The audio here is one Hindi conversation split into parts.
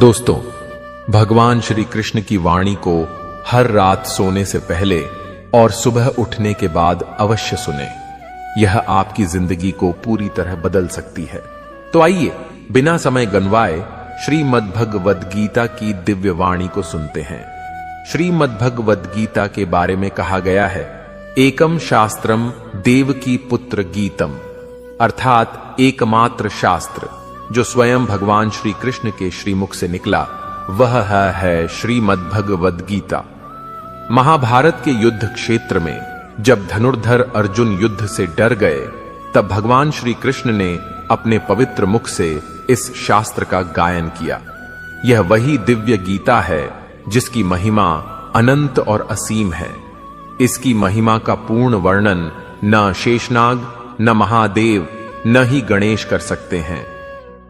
दोस्तों, भगवान श्री कृष्ण की वाणी को हर रात सोने से पहले और सुबह उठने के बाद अवश्य सुने। यह आपकी जिंदगी को पूरी तरह बदल सकती है। तो आइए बिना समय गंवाए श्रीमद्भगवद गीता की दिव्य वाणी को सुनते हैं। श्रीमद्भगवद गीता के बारे में कहा गया है, एकम शास्त्रम देवकी पुत्र गीतम, अर्थात एकमात्र शास्त्र जो स्वयं भगवान श्री कृष्ण के श्रीमुख से निकला, वह है श्रीमद्भगवद गीता। महाभारत के युद्ध क्षेत्र में जब धनुर्धर अर्जुन युद्ध से डर गए, तब भगवान श्री कृष्ण ने अपने पवित्र मुख से इस शास्त्र का गायन किया। यह वही दिव्य गीता है जिसकी महिमा अनंत और असीम है। इसकी महिमा का पूर्ण वर्णन न शेषनाग, न महादेव, न ही गणेश कर सकते हैं।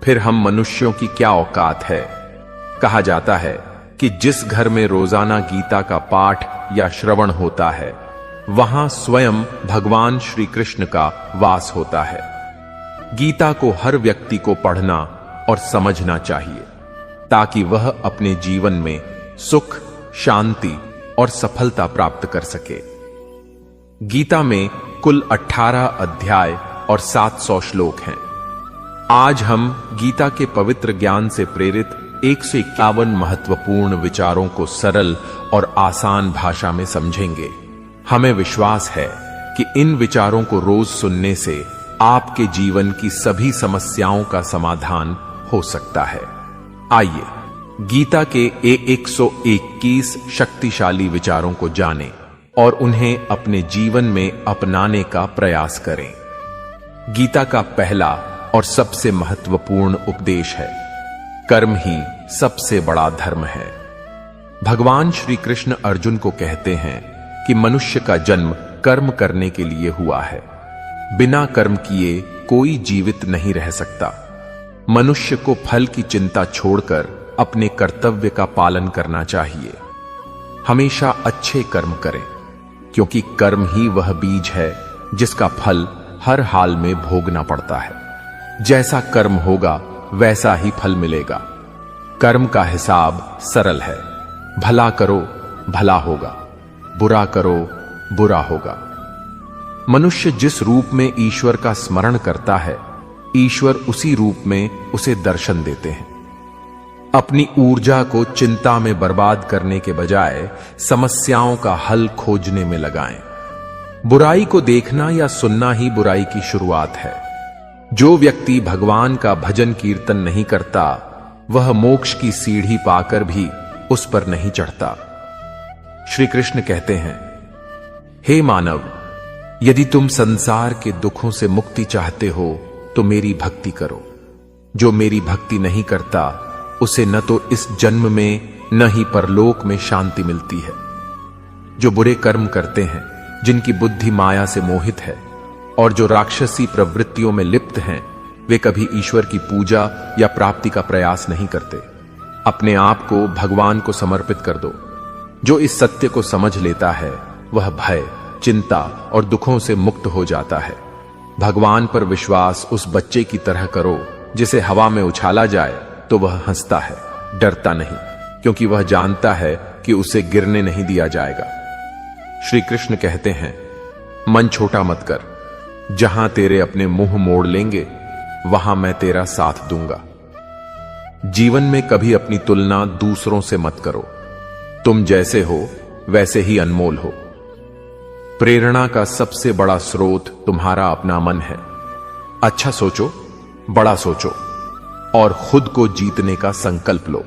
फिर हम मनुष्यों की क्या औकात है। कहा जाता है कि जिस घर में रोजाना गीता का पाठ या श्रवण होता है, वहां स्वयं भगवान श्री कृष्ण का वास होता है। गीता को हर व्यक्ति को पढ़ना और समझना चाहिए, ताकि वह अपने जीवन में सुख, शांति और सफलता प्राप्त कर सके। गीता में कुल 18 अध्याय और 700 श्लोक हैं। आज हम गीता के पवित्र ज्ञान से प्रेरित 151 महत्वपूर्ण विचारों को सरल और आसान भाषा में समझेंगे। हमें विश्वास है कि इन विचारों को रोज सुनने से आपके जीवन की सभी समस्याओं का समाधान हो सकता है। आइए गीता के 121 शक्तिशाली विचारों को जानें और उन्हें अपने जीवन में अपनाने का प्रयास करें। गीता का पहला और सबसे महत्वपूर्ण उपदेश है, कर्म ही सबसे बड़ा धर्म है। भगवान श्री कृष्ण अर्जुन को कहते हैं कि मनुष्य का जन्म कर्म करने के लिए हुआ है। बिना कर्म किए कोई जीवित नहीं रह सकता। मनुष्य को फल की चिंता छोड़कर अपने कर्तव्य का पालन करना चाहिए। हमेशा अच्छे कर्म करें, क्योंकि कर्म ही वह बीज है जिसका फल हर हाल में भोगना पड़ता है। जैसा कर्म होगा वैसा ही फल मिलेगा। कर्म का हिसाब सरल है, भला करो भला होगा, बुरा करो बुरा होगा। मनुष्य जिस रूप में ईश्वर का स्मरण करता है, ईश्वर उसी रूप में उसे दर्शन देते हैं। अपनी ऊर्जा को चिंता में बर्बाद करने के बजाय समस्याओं का हल खोजने में लगाएं। बुराई को देखना या सुनना ही बुराई की शुरुआत है। जो व्यक्ति भगवान का भजन कीर्तन नहीं करता, वह मोक्ष की सीढ़ी पाकर भी उस पर नहीं चढ़ता। श्री कृष्ण कहते हैं, हे मानव, यदि तुम संसार के दुखों से मुक्ति चाहते हो तो मेरी भक्ति करो। जो मेरी भक्ति नहीं करता, उसे न तो इस जन्म में न ही परलोक में शांति मिलती है। जो बुरे कर्म करते हैं, जिनकी बुद्धि माया से मोहित है और जो राक्षसी प्रवृत्तियों में लिप्त हैं, वे कभी ईश्वर की पूजा या प्राप्ति का प्रयास नहीं करते। अपने आप को भगवान को समर्पित कर दो। जो इस सत्य को समझ लेता है, वह भय, चिंता और दुखों से मुक्त हो जाता है। भगवान पर विश्वास उस बच्चे की तरह करो जिसे हवा में उछाला जाए तो वह हंसता है, डरता नहीं, क्योंकि वह जानता है कि उसे गिरने नहीं दिया जाएगा। श्री कृष्ण कहते हैं, मन छोटा मत कर। जहां तेरे अपने मुंह मोड़ लेंगे, वहां मैं तेरा साथ दूंगा। जीवन में कभी अपनी तुलना दूसरों से मत करो। तुम जैसे हो वैसे ही अनमोल हो। प्रेरणा का सबसे बड़ा स्रोत तुम्हारा अपना मन है। अच्छा सोचो, बड़ा सोचो और खुद को जीतने का संकल्प लो।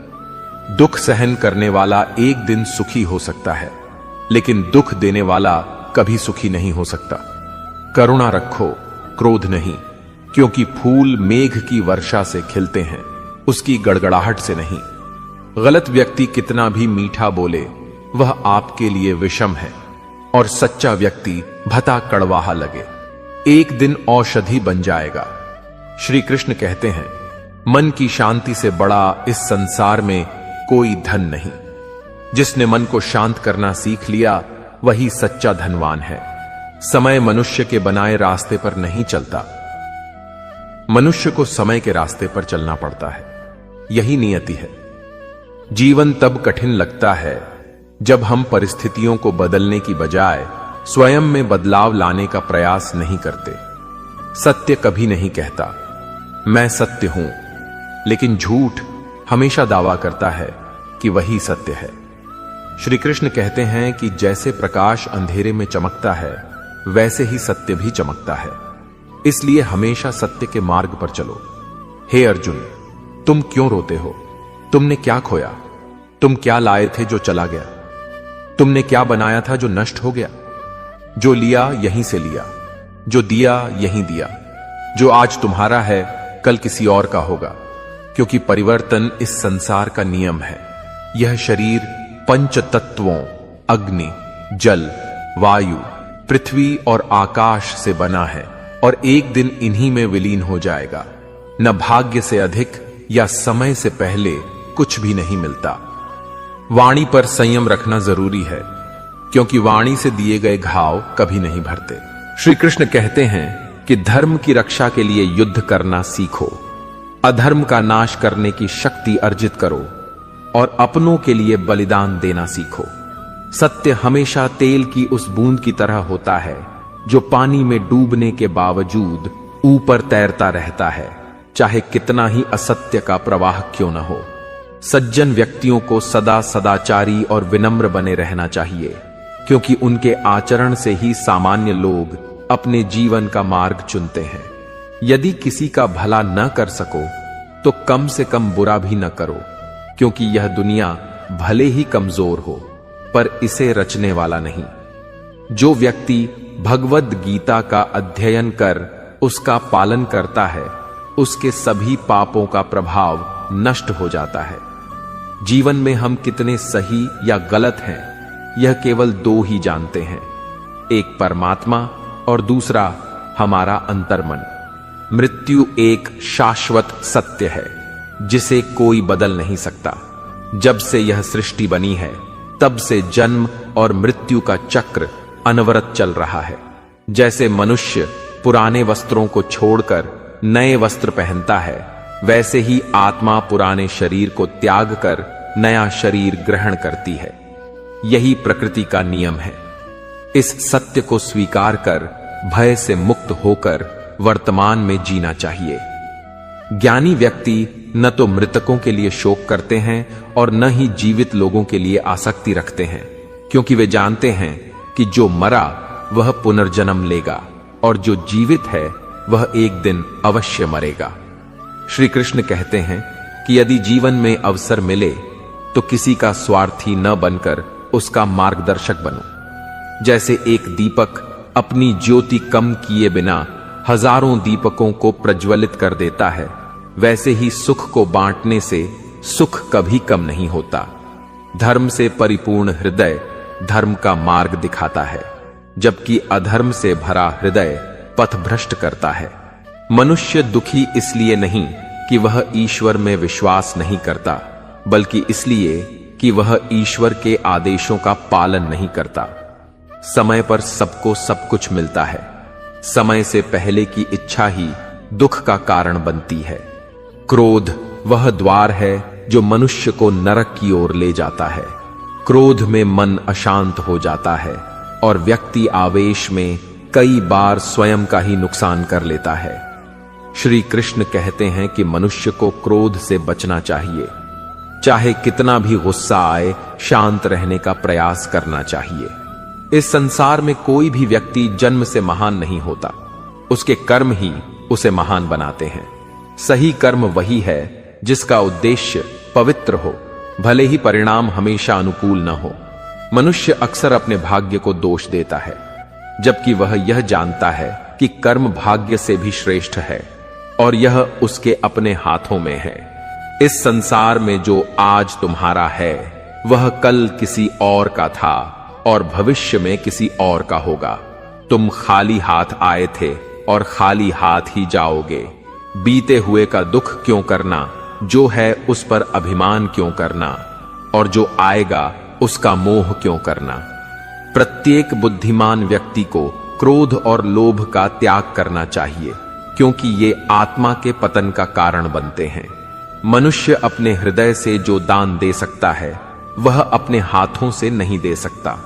दुख सहन करने वाला एक दिन सुखी हो सकता है, लेकिन दुख देने वाला कभी सुखी नहीं हो सकता। करुणा रखो, क्रोध नहीं, क्योंकि फूल मेघ की वर्षा से खिलते हैं, उसकी गड़गड़ाहट से नहीं। गलत व्यक्ति कितना भी मीठा बोले, वह आपके लिए विषम है, और सच्चा व्यक्ति भता कड़वाहा लगे, एक दिन औषधि बन जाएगा। श्री कृष्ण कहते हैं, मन की शांति से बड़ा इस संसार में कोई धन नहीं। जिसने मन को शांत करना सीख लिया, वही सच्चा धनवान है। समय मनुष्य के बनाए रास्ते पर नहीं चलता, मनुष्य को समय के रास्ते पर चलना पड़ता है। यही नियति है। जीवन तब कठिन लगता है जब हम परिस्थितियों को बदलने की बजाय स्वयं में बदलाव लाने का प्रयास नहीं करते। सत्य कभी नहीं कहता मैं सत्य हूं, लेकिन झूठ हमेशा दावा करता है कि वही सत्य है। श्री कृष्ण कहते हैं कि जैसे प्रकाश अंधेरे में चमकता है, वैसे ही सत्य भी चमकता है। इसलिए हमेशा सत्य के मार्ग पर चलो। हे अर्जुन, तुम क्यों रोते हो? तुमने क्या खोया? तुम क्या लाए थे जो चला गया? तुमने क्या बनाया था जो नष्ट हो गया? जो लिया यहीं से लिया, जो दिया यहीं दिया। जो आज तुम्हारा है कल किसी और का होगा, क्योंकि परिवर्तन इस संसार का नियम है। यह शरीर पंच तत्वों अग्नि, जल, वायु, पृथ्वी और आकाश से बना है और एक दिन इन्हीं में विलीन हो जाएगा। न भाग्य से अधिक या समय से पहले कुछ भी नहीं मिलता। वाणी पर संयम रखना जरूरी है, क्योंकि वाणी से दिए गए घाव कभी नहीं भरते। श्री कृष्ण कहते हैं कि धर्म की रक्षा के लिए युद्ध करना सीखो, अधर्म का नाश करने की शक्ति अर्जित करो और अपनों के लिए बलिदान देना सीखो। सत्य हमेशा तेल की उस बूंद की तरह होता है जो पानी में डूबने के बावजूद ऊपर तैरता रहता है, चाहे कितना ही असत्य का प्रवाह क्यों न हो। सज्जन व्यक्तियों को सदा सदाचारी और विनम्र बने रहना चाहिए, क्योंकि उनके आचरण से ही सामान्य लोग अपने जीवन का मार्ग चुनते हैं। यदि किसी का भला न कर सको तो कम से कम बुरा भी न करो, क्योंकि यह दुनिया भले ही कमजोर हो पर इसे रचने वाला नहीं। जो व्यक्ति भगवद गीता का अध्ययन कर उसका पालन करता है, उसके सभी पापों का प्रभाव नष्ट हो जाता है। जीवन में हम कितने सही या गलत हैं, यह केवल दो ही जानते हैं, एक परमात्मा और दूसरा हमारा अंतर्मन। मृत्यु एक शाश्वत सत्य है जिसे कोई बदल नहीं सकता। जब से यह सृष्टि बनी है तब से जन्म और मृत्यु का चक्र अनवरत चल रहा है। जैसे मनुष्य पुराने वस्त्रों को छोड़कर नए वस्त्र पहनता है, वैसे ही आत्मा पुराने शरीर को त्याग कर नया शरीर ग्रहण करती है। यही प्रकृति का नियम है। इस सत्य को स्वीकार कर भय से मुक्त होकर वर्तमान में जीना चाहिए। ज्ञानी व्यक्ति न तो मृतकों के लिए शोक करते हैं और न ही जीवित लोगों के लिए आसक्ति रखते हैं, क्योंकि वे जानते हैं कि जो मरा वह पुनर्जन्म लेगा और जो जीवित है वह एक दिन अवश्य मरेगा। श्री कृष्ण कहते हैं कि यदि जीवन में अवसर मिले तो किसी का स्वार्थी न बनकर उसका मार्गदर्शक बनो। जैसे एक दीपक अपनी ज्योति कम किए बिना हजारों दीपकों को प्रज्वलित कर देता है, वैसे ही सुख को बांटने से सुख कभी कम नहीं होता। धर्म से परिपूर्ण हृदय धर्म का मार्ग दिखाता है, जबकि अधर्म से भरा हृदय पथभ्रष्ट करता है। मनुष्य दुखी इसलिए नहीं कि वह ईश्वर में विश्वास नहीं करता, बल्कि इसलिए कि वह ईश्वर के आदेशों का पालन नहीं करता। समय पर सबको सब कुछ मिलता है। समय से पहले की इच्छा ही दुख का कारण बनती है। क्रोध वह द्वार है जो मनुष्य को नरक की ओर ले जाता है। क्रोध में मन अशांत हो जाता है और व्यक्ति आवेश में कई बार स्वयं का ही नुकसान कर लेता है। श्री कृष्ण कहते हैं कि मनुष्य को क्रोध से बचना चाहिए। चाहे कितना भी गुस्सा आए, शांत रहने का प्रयास करना चाहिए। इस संसार में कोई भी व्यक्ति जन्म से महान नहीं होता, उसके कर्म ही उसे महान बनाते हैं। सही कर्म वही है जिसका उद्देश्य पवित्र हो, भले ही परिणाम हमेशा अनुकूल न हो। मनुष्य अक्सर अपने भाग्य को दोष देता है, जबकि वह यह जानता है कि कर्म भाग्य से भी श्रेष्ठ है और यह उसके अपने हाथों में है। इस संसार में जो आज तुम्हारा है वह कल किसी और का था और भविष्य में किसी और का होगा। तुम खाली हाथ आए थे और खाली हाथ ही जाओगे। बीते हुए का दुख क्यों करना, जो है उस पर अभिमान क्यों करना, और जो आएगा उसका मोह क्यों करना। प्रत्येक बुद्धिमान व्यक्ति को क्रोध और लोभ का त्याग करना चाहिए, क्योंकि ये आत्मा के पतन का कारण बनते हैं। मनुष्य अपने हृदय से जो दान दे सकता है वह अपने हाथों से नहीं दे सकता।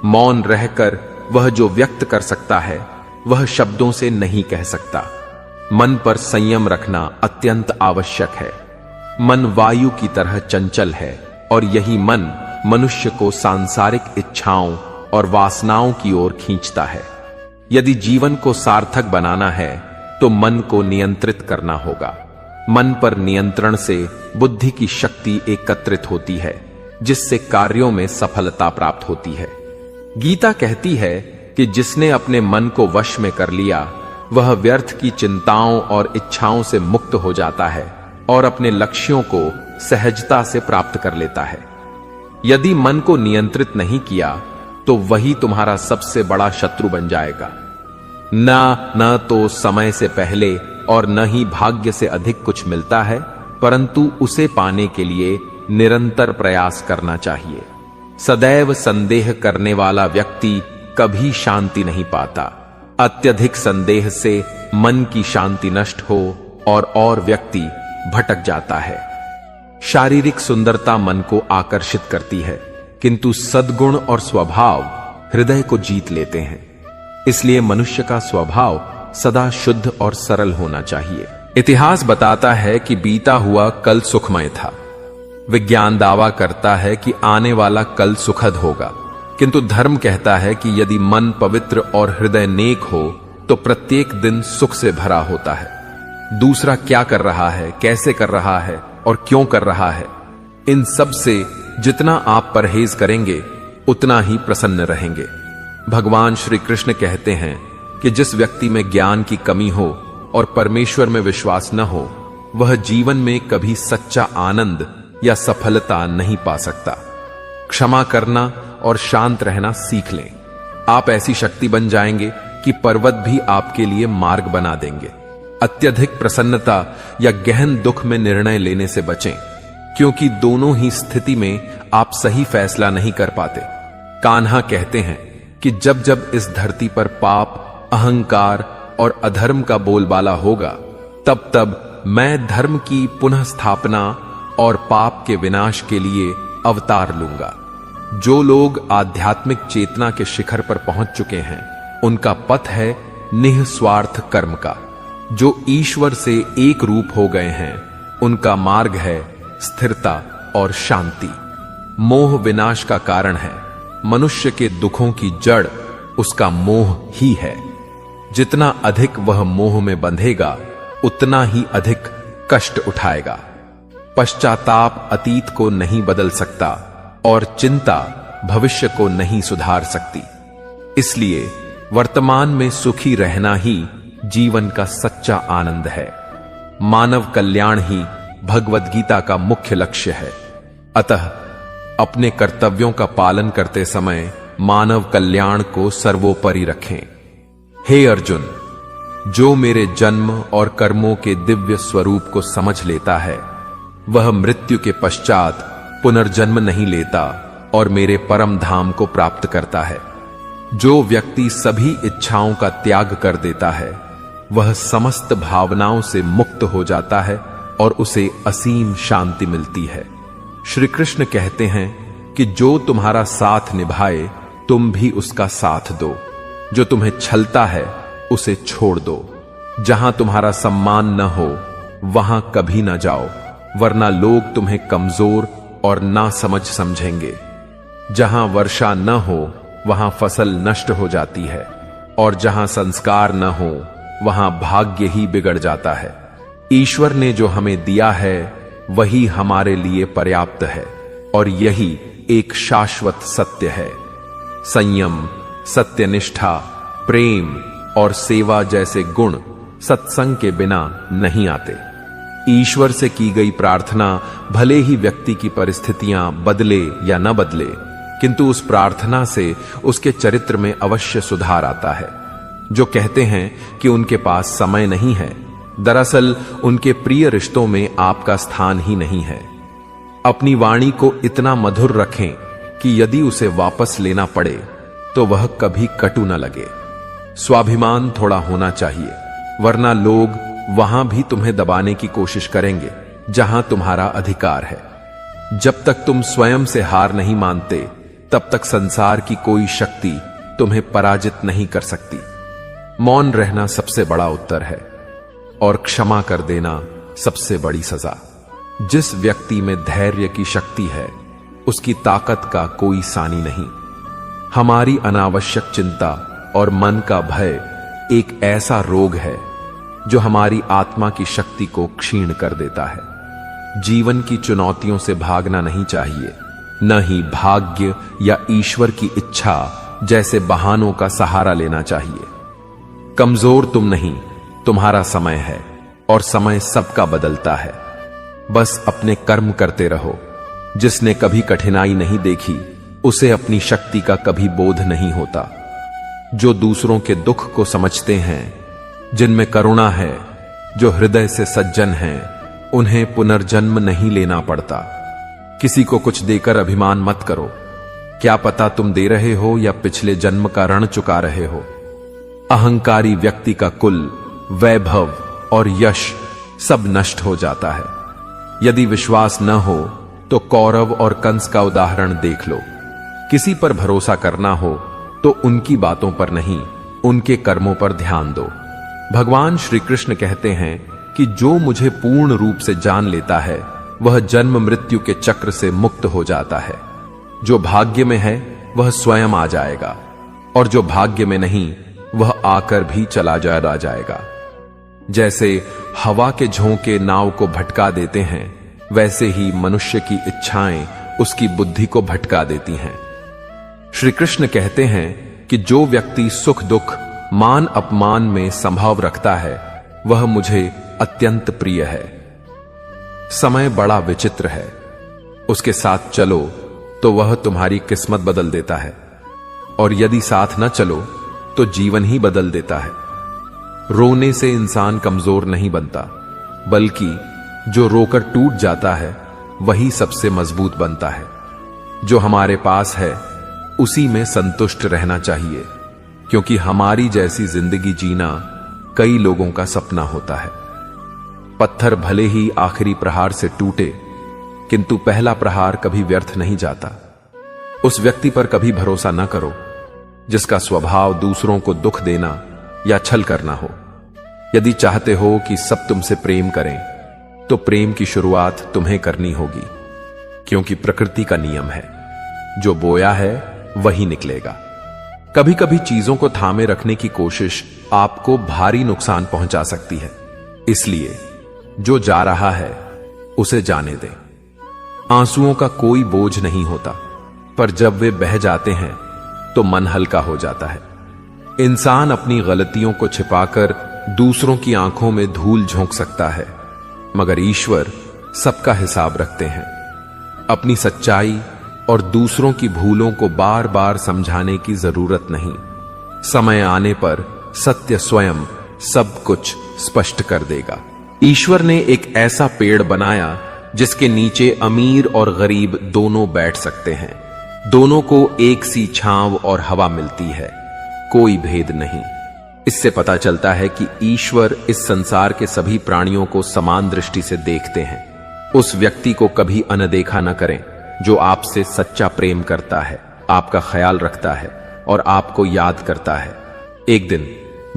मौन रहकर वह जो व्यक्त कर सकता है वह शब्दों से नहीं कह सकता। मन पर संयम रखना अत्यंत आवश्यक है। मन वायु की तरह चंचल है और यही मन मनुष्य को सांसारिक इच्छाओं और वासनाओं की ओर खींचता है। यदि जीवन को सार्थक बनाना है तो मन को नियंत्रित करना होगा। मन पर नियंत्रण से बुद्धि की शक्ति एकत्रित होती है, जिससे कार्यों में सफलता प्राप्त होती है। गीता कहती है कि जिसने अपने मन को वश में कर लिया वह व्यर्थ की चिंताओं और इच्छाओं से मुक्त हो जाता है और अपने लक्ष्यों को सहजता से प्राप्त कर लेता है। यदि मन को नियंत्रित नहीं किया तो वही तुम्हारा सबसे बड़ा शत्रु बन जाएगा। न तो समय से पहले और न ही भाग्य से अधिक कुछ मिलता है, परंतु उसे पाने के लिए निरंतर प्रयास करना चाहिए। सदैव संदेह करने वाला व्यक्ति कभी शांति नहीं पाता। अत्यधिक संदेह से मन की शांति नष्ट हो और व्यक्ति भटक जाता है। शारीरिक सुंदरता मन को आकर्षित करती है, किंतु सद्गुण और स्वभाव हृदय को जीत लेते हैं। इसलिए मनुष्य का स्वभाव सदा शुद्ध और सरल होना चाहिए। इतिहास बताता है कि बीता हुआ कल सुखमय था। विज्ञान दावा करता है कि आने वाला कल सुखद होगा, किंतु धर्म कहता है कि यदि मन पवित्र और हृदय नेक हो तो प्रत्येक दिन सुख से भरा होता है। दूसरा क्या कर रहा है, कैसे कर रहा है और क्यों कर रहा है, इन सब से जितना आप परहेज करेंगे उतना ही प्रसन्न रहेंगे। भगवान श्री कृष्ण कहते हैं कि जिस व्यक्ति में ज्ञान की कमी हो और परमेश्वर में विश्वास न हो वह जीवन में कभी सच्चा आनंद या सफलता नहीं पा सकता। क्षमा करना और शांत रहना सीख लें। आप ऐसी शक्ति बन जाएंगे कि पर्वत भी आपके लिए मार्ग बना देंगे। अत्यधिक प्रसन्नता या गहन दुख में निर्णय लेने से बचें, क्योंकि दोनों ही स्थिति में आप सही फैसला नहीं कर पाते। कान्हा कहते हैं कि जब जब इस धरती पर पाप, अहंकार और अधर्म का बोलबाला होगा तब तब मैं धर्म की पुनः स्थापना और पाप के विनाश के लिए अवतार लूंगा। जो लोग आध्यात्मिक चेतना के शिखर पर पहुंच चुके हैं उनका पथ है निःस्वार्थ कर्म का। जो ईश्वर से एक रूप हो गए हैं उनका मार्ग है स्थिरता और शांति। मोह विनाश का कारण है। मनुष्य के दुखों की जड़ उसका मोह ही है। जितना अधिक वह मोह में बंधेगा उतना ही अधिक कष्ट उठाएगा। पश्चाताप अतीत को नहीं बदल सकता और चिंता भविष्य को नहीं सुधार सकती। इसलिए वर्तमान में सुखी रहना ही जीवन का सच्चा आनंद है। मानव कल्याण ही भगवद गीता का मुख्य लक्ष्य है। अतः अपने कर्तव्यों का पालन करते समय मानव कल्याण को सर्वोपरि रखें। हे अर्जुन, जो मेरे जन्म और कर्मों के दिव्य स्वरूप को समझ लेता है वह मृत्यु के पश्चात पुनर्जन्म नहीं लेता और मेरे परम धाम को प्राप्त करता है। जो व्यक्ति सभी इच्छाओं का त्याग कर देता है वह समस्त भावनाओं से मुक्त हो जाता है और उसे असीम शांति मिलती है। श्री कृष्ण कहते हैं कि जो तुम्हारा साथ निभाए तुम भी उसका साथ दो। जो तुम्हें छलता है उसे छोड़ दो। जहां तुम्हारा सम्मान न हो वहां कभी न जाओ, वरना लोग तुम्हें कमजोर और नासमझ समझेंगे। जहां वर्षा न हो वहां फसल नष्ट हो जाती है और जहां संस्कार न हो वहां भाग्य ही बिगड़ जाता है। ईश्वर ने जो हमें दिया है वही हमारे लिए पर्याप्त है और यही एक शाश्वत सत्य है। संयम, सत्यनिष्ठा, प्रेम और सेवा जैसे गुण सत्संग के बिना नहीं आते। ईश्वर से की गई प्रार्थना भले ही व्यक्ति की परिस्थितियां बदले या न बदले, किंतु उस प्रार्थना से उसके चरित्र में अवश्य सुधार आता है। जो कहते हैं कि उनके पास समय नहीं है, दरअसल उनके प्रिय रिश्तों में आपका स्थान ही नहीं है। अपनी वाणी को इतना मधुर रखें कि यदि उसे वापस लेना पड़े तो वह कभी कटु न लगे। स्वाभिमान थोड़ा होना चाहिए, वरना लोग वहां भी तुम्हें दबाने की कोशिश करेंगे जहां तुम्हारा अधिकार है। जब तक तुम स्वयं से हार नहीं मानते, तब तक संसार की कोई शक्ति तुम्हें पराजित नहीं कर सकती। मौन रहना सबसे बड़ा उत्तर है और क्षमा कर देना सबसे बड़ी सजा। जिस व्यक्ति में धैर्य की शक्ति है, उसकी ताकत का कोई सानी नहीं। हमारी अनावश्यक चिंता और मन का भय एक ऐसा रोग है जो हमारी आत्मा की शक्ति को क्षीण कर देता है। जीवन की चुनौतियों से भागना नहीं चाहिए, न ही भाग्य या ईश्वर की इच्छा जैसे बहानों का सहारा लेना चाहिए। कमजोर तुम नहीं, तुम्हारा समय है और समय सबका बदलता है। बस अपने कर्म करते रहो। जिसने कभी कठिनाई नहीं देखी, उसे अपनी शक्ति का कभी बोध नहीं होता। जो दूसरों के दुख को समझते हैं, जिनमें करुणा है, जो हृदय से सज्जन हैं, उन्हें पुनर्जन्म नहीं लेना पड़ता। किसी को कुछ देकर अभिमान मत करो। क्या पता तुम दे रहे हो या पिछले जन्म का ऋण चुका रहे हो। अहंकारी व्यक्ति का कुल, वैभव और यश सब नष्ट हो जाता है। यदि विश्वास न हो तो कौरव और कंस का उदाहरण देख लो। किसी पर भरोसा करना हो तो उनकी बातों पर नहीं, उनके कर्मों पर ध्यान दो। भगवान श्री कृष्ण कहते हैं कि जो मुझे पूर्ण रूप से जान लेता है, वह जन्म मृत्यु के चक्र से मुक्त हो जाता है। जो भाग्य में है वह स्वयं आ जाएगा, और जो भाग्य में नहीं वह आकर भी चला जाएगा। जैसे हवा के झोंके नाव को भटका देते हैं, वैसे ही मनुष्य की इच्छाएं उसकी बुद्धि को भटका देती हैं। श्री कृष्ण कहते हैं कि जो व्यक्ति सुख दुख, मान अपमान में संभाव रखता है, वह मुझे अत्यंत प्रिय है। समय बड़ा विचित्र है, उसके साथ चलो तो वह तुम्हारी किस्मत बदल देता है, और यदि साथ न चलो तो जीवन ही बदल देता है। रोने से इंसान कमजोर नहीं बनता, बल्कि जो रोकर टूट जाता है वही सबसे मजबूत बनता है। जो हमारे पास है उसी में संतुष्ट रहना चाहिए, क्योंकि हमारी जैसी जिंदगी जीना कई लोगों का सपना होता है। पत्थर भले ही आखिरी प्रहार से टूटे, किंतु पहला प्रहार कभी व्यर्थ नहीं जाता। उस व्यक्ति पर कभी भरोसा न करो जिसका स्वभाव दूसरों को दुख देना या छल करना हो। यदि चाहते हो कि सब तुमसे प्रेम करें, तो प्रेम की शुरुआत तुम्हें करनी होगी, क्योंकि प्रकृति का नियम है, जो बोया है वही निकलेगा। कभी कभी चीजों को थामे रखने की कोशिश आपको भारी नुकसान पहुंचा सकती है, इसलिए जो जा रहा है उसे जाने दें। आंसुओं का कोई बोझ नहीं होता, पर जब वे बह जाते हैं तो मन हल्का हो जाता है। इंसान अपनी गलतियों को छिपाकर दूसरों की आंखों में धूल झोंक सकता है, मगर ईश्वर सबका हिसाब रखते हैं। अपनी सच्चाई और दूसरों की भूलों को बार बार समझाने की जरूरत नहीं। समय आने पर सत्य स्वयं सब कुछ स्पष्ट कर देगा। ईश्वर ने एक ऐसा पेड़ बनाया जिसके नीचे अमीर और गरीब दोनों बैठ सकते हैं। दोनों को एक सी छांव और हवा मिलती है, कोई भेद नहीं। इससे पता चलता है कि ईश्वर इस संसार के सभी प्राणियों को समान दृष्टि से देखते हैं। उस व्यक्ति को कभी अनदेखा न करें जो आपसे सच्चा प्रेम करता है, आपका ख्याल रखता है और आपको याद करता है। एक दिन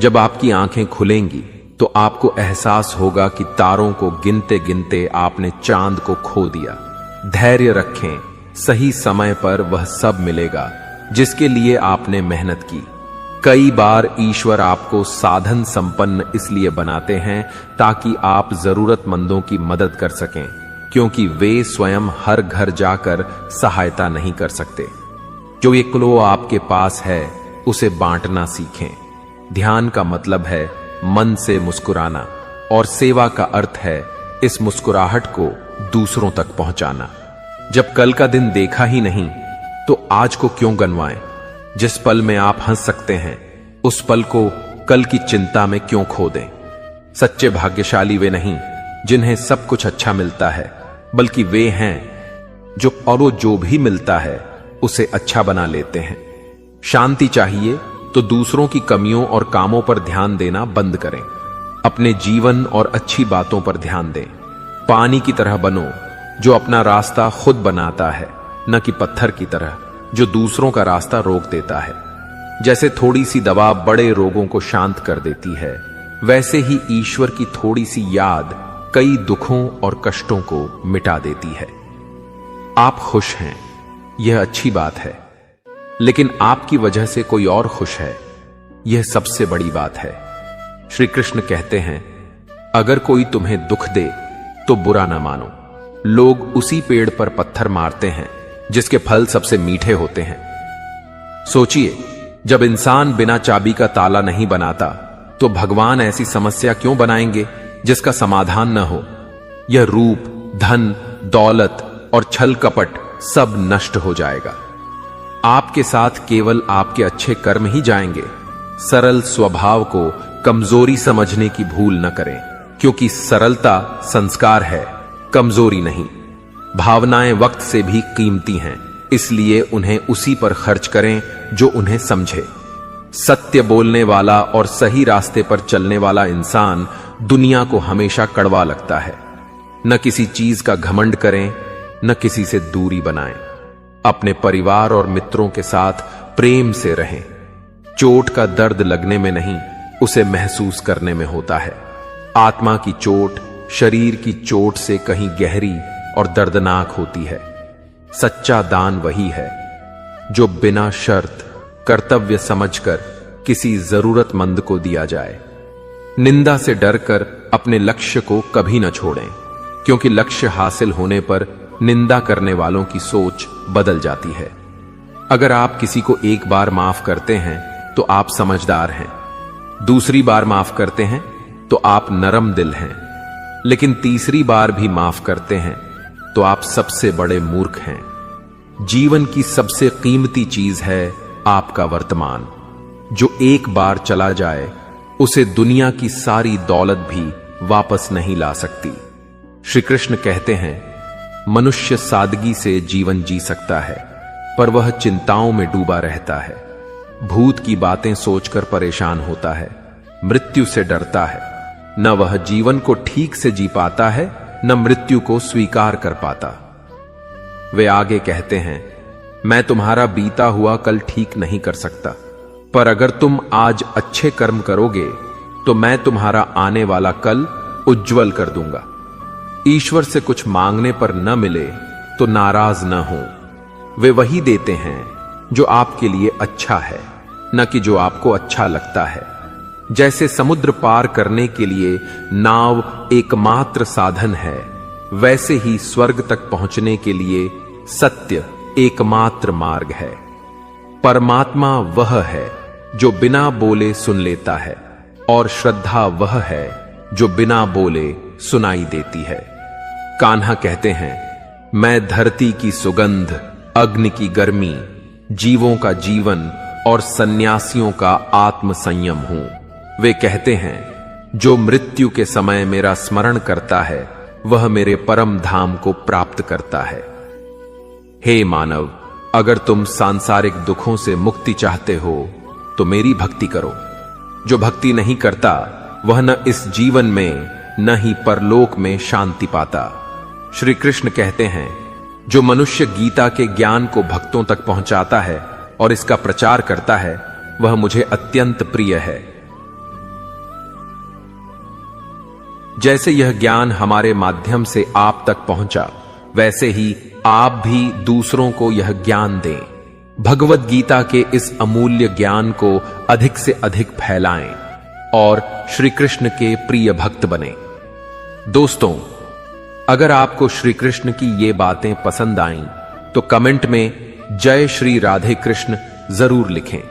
जब आपकी आंखें खुलेंगी तो आपको एहसास होगा कि तारों को गिनते गिनते आपने चांद को खो दिया। धैर्य रखें, सही समय पर वह सब मिलेगा जिसके लिए आपने मेहनत की। कई बार ईश्वर आपको साधन संपन्न इसलिए बनाते हैं ताकि आप जरूरतमंदों की मदद कर सकें, क्योंकि वे स्वयं हर घर जाकर सहायता नहीं कर सकते। जो एकलो आपके पास है उसे बांटना सीखें। ध्यान का मतलब है मन से मुस्कुराना, और सेवा का अर्थ है इस मुस्कुराहट को दूसरों तक पहुंचाना। जब कल का दिन देखा ही नहीं तो आज को क्यों गंवाएं? जिस पल में आप हंस सकते हैं, उस पल को कल की चिंता में क्यों खो दें? सच्चे भाग्यशाली वे नहीं जिन्हें सब कुछ अच्छा मिलता है, बल्कि वे हैं जो भी मिलता है उसे अच्छा बना लेते हैं। शांति चाहिए तो दूसरों की कमियों और कामों पर ध्यान देना बंद करें। अपने जीवन और अच्छी बातों पर ध्यान दें। पानी की तरह बनो जो अपना रास्ता खुद बनाता है, न कि पत्थर की तरह जो दूसरों का रास्ता रोक देता है। जैसे थोड़ी सी दवा बड़े रोगों को शांत कर देती है, वैसे ही ईश्वर की थोड़ी सी याद कई दुखों और कष्टों को मिटा देती है। आप खुश हैं, यह अच्छी बात है, लेकिन आपकी वजह से कोई और खुश है, यह सबसे बड़ी बात है। श्री कृष्ण कहते हैं, अगर कोई तुम्हें दुख दे तो बुरा ना मानो। लोग उसी पेड़ पर पत्थर मारते हैं जिसके फल सबसे मीठे होते हैं। सोचिए, जब इंसान बिना चाबी का ताला नहीं बनाता तो भगवान ऐसी समस्या क्यों बनाएंगे जिसका समाधान न हो। यह रूप, धन, दौलत और छल कपट सब नष्ट हो जाएगा। आपके साथ केवल आपके अच्छे कर्म ही जाएंगे। सरल स्वभाव को कमजोरी समझने की भूल न करें, क्योंकि सरलता संस्कार है, कमजोरी नहीं। भावनाएं वक्त से भी कीमती हैं, इसलिए उन्हें उसी पर खर्च करें जो उन्हें समझे। सत्य बोलने वाला और सही रास्ते पर चलने वाला इंसान दुनिया को हमेशा कड़वा लगता है। न किसी चीज का घमंड करें, न किसी से दूरी बनाएं। अपने परिवार और मित्रों के साथ प्रेम से रहें। चोट का दर्द लगने में नहीं, उसे महसूस करने में होता है। आत्मा की चोट शरीर की चोट से कहीं गहरी और दर्दनाक होती है। सच्चा दान वही है जो बिना शर्त कर्तव्य समझकर किसी जरूरतमंद को दिया जाए। निंदा से डरकर अपने लक्ष्य को कभी न छोड़ें, क्योंकि लक्ष्य हासिल होने पर निंदा करने वालों की सोच बदल जाती है। अगर आप किसी को एक बार माफ करते हैं तो आप समझदार हैं, दूसरी बार माफ करते हैं तो आप नरम दिल हैं, लेकिन तीसरी बार भी माफ करते हैं तो आप सबसे बड़े मूर्ख हैं। जीवन की सबसे कीमती चीज है आपका वर्तमान। जो एक बार चला जाए उसे दुनिया की सारी दौलत भी वापस नहीं ला सकती। श्री कृष्ण कहते हैं, मनुष्य सादगी से जीवन जी सकता है, पर वह चिंताओं में डूबा रहता है। भूत की बातें सोचकर परेशान होता है, मृत्यु से डरता है। न वह जीवन को ठीक से जी पाता है, न मृत्यु को स्वीकार कर पाता। वे आगे कहते हैं, मैं तुम्हारा बीता हुआ कल ठीक नहीं कर सकता, पर अगर तुम आज अच्छे कर्म करोगे तो मैं तुम्हारा आने वाला कल उज्जवल कर दूंगा। ईश्वर से कुछ मांगने पर न मिले तो नाराज न हो। वे वही देते हैं जो आपके लिए अच्छा है, न कि जो आपको अच्छा लगता है। जैसे समुद्र पार करने के लिए नाव एकमात्र साधन है, वैसे ही स्वर्ग तक पहुंचने के लिए सत्य एकमात्र मार्ग है। परमात्मा वह है जो बिना बोले सुन लेता है, और श्रद्धा वह है जो बिना बोले सुनाई देती है। कान्हा कहते हैं, मैं धरती की सुगंध, अग्नि की गर्मी, जीवों का जीवन और सन्यासियों का आत्म संयम हूं। वे कहते हैं, जो मृत्यु के समय मेरा स्मरण करता है वह मेरे परम धाम को प्राप्त करता है। हे मानव, अगर तुम सांसारिक दुखों से मुक्ति चाहते हो तो मेरी भक्ति करो। जो भक्ति नहीं करता वह न इस जीवन में न ही परलोक में शांति पाता। श्री कृष्ण कहते हैं, जो मनुष्य गीता के ज्ञान को भक्तों तक पहुंचाता है और इसका प्रचार करता है वह मुझे अत्यंत प्रिय है। जैसे यह ज्ञान हमारे माध्यम से आप तक पहुंचा, वैसे ही आप भी दूसरों को यह ज्ञान दें। भगवत गीता के इस अमूल्य ज्ञान को अधिक से अधिक फैलाएं और श्री कृष्ण के प्रिय भक्त बने। दोस्तों, अगर आपको श्री कृष्ण की ये बातें पसंद आईं तो कमेंट में जय श्री राधे कृष्ण जरूर लिखें।